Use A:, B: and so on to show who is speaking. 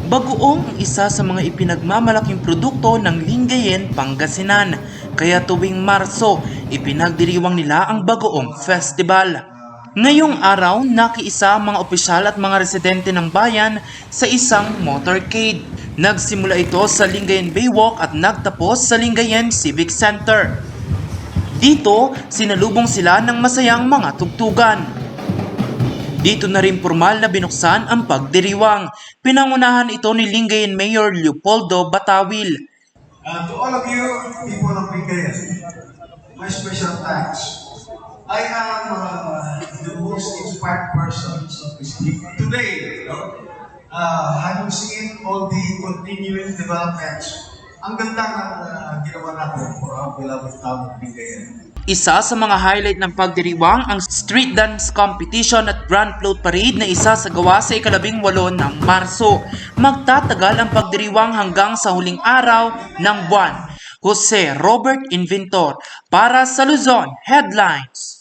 A: Bagoong ang isa sa mga ipinagmamalaking produkto ng Lingayen, Pangasinan. Kaya tuwing Marso, ipinagdiriwang nila ang Bagoong Festival. Ngayong araw, nakiisa ang mga opisyal at mga residente ng bayan sa isang motorcade. Nagsimula ito sa Lingayen Baywalk at nagtapos sa Lingayen Civic Center. Dito, sinalubong sila ng masayang mga tugtugan. Dito na rin formal na binuksan ang pagdiriwang. Pinangunahan ito ni Lingayen Mayor Leopoldo Batawil.
B: To all of you, people of Lingayen, my special thanks. I am the most inspired person to speak today. Having seen all the continuing developments, ang ganda ng ginawa natin for our beloved town of Lingayen.
A: Isa sa mga highlight ng pagdiriwang ang street dance competition at grand float parade na isa sa gawa sa ika-18 ng Marso. Magtatagal ang pagdiriwang hanggang sa huling araw ng buwan. Jose Robert Inventor para sa Luzon Headlines.